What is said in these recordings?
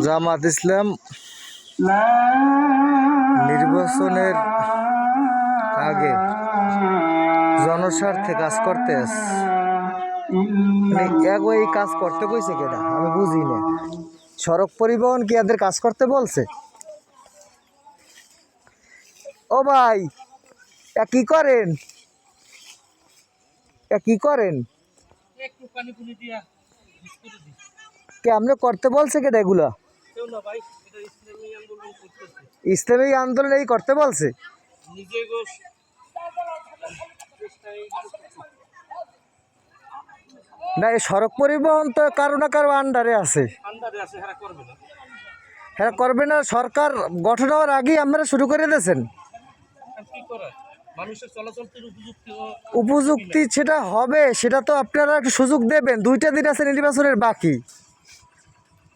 জামাত ইসলাম নির্বাচনের আগে জনস্বার্থে কাজ করতে এই কাজ করতে কইছে কেনা আমি বুঝি না। সড়ক পরিবহন কি এদের কাজ করতে বলছে? ও ভাই কি করেন কি করেন কেমনে করতে বলছে কেটা এগুলা? ইসলামী আন্দোলন এই করতে বলছে। না এই সড়ক পরিবহন তো কারো না কারো আন্ডারে আছে, হ্যাঁ করবে না। সরকার গঠন হওয়ার আগেই আমরা শুরু করে দিয়েছেন। উপযুক্তি সেটা হবে, সেটা তো আপনারা একটু সুযোগ দেবেন। 2টা দিন আছে নির্বাচনের বাকি,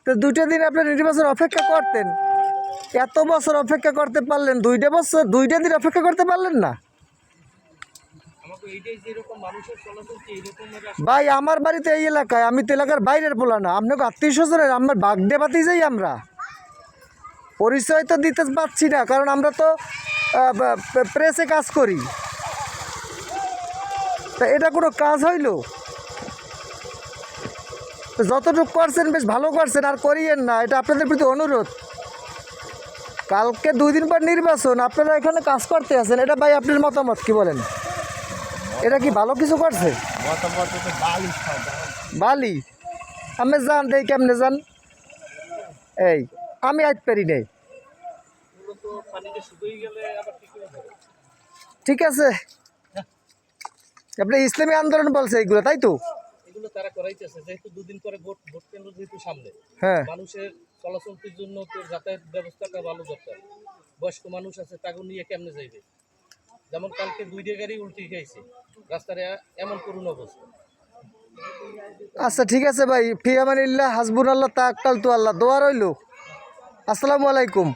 তো 2টা দিন আপনার নির্বাচন অপেক্ষা করতেন। এত বছর অপেক্ষা করতে পারলেন, 2টা দিন অপেক্ষা করতে পারলেন না ভাই? আমার বাড়িতে এই এলাকায়, আমি তো এলাকার বাইরের বলা না, আপনাকে আত্মীয় স্বজনের আমার বাগডে বাতি যাই। আমরা পরিচয় তো দিতে পারছি না, কারণ আমরা তো প্রেসে কাজ করি। তা এটা কোনো কাজ হইল? যতটুকু করছেন বেশ ভালো করছেন, আর করিয়েন না, এটা আপনাদের প্রতি অনুরোধ। কালকে 2 দিন পর নির্বাচন, আপনারা এখানে কাজ করতে আছেন, এটা ভাই আপনার মতামত কি বলেন? এটা কি ভালো কিছু করছে? বালি আমি যান দেই কেমনে যান? এই আমি আজ পারি নাই। ঠিক আছে, আপনি ইসলামী আন্দোলন বলছে এইগুলো, তাই তো? তারা করাইতেছে যেহেতু 2 দিন পরে ভোট কেন্দ্র যেহেতু সামনে, হ্যাঁ, মানুষের চলাচলের জন্য তো যাতায়াত ব্যবস্থাটা ভালো দরকার। বয়স্ক মানুষ আছে, তাকে নিয়ে কেমনে যাইবে? যেমন কালকে 2টা গাড়ি উল্টে খাইছে রাস্তার এমন করুণ অবস্থা। আচ্ছা ঠিক আছে ভাই, ফি আমানিল্লাহ, হাসবুনাল্লাহ, তাওয়াক্কালতু আল্লাহ, দোয়া রইল। আসসালামু আলাইকুম।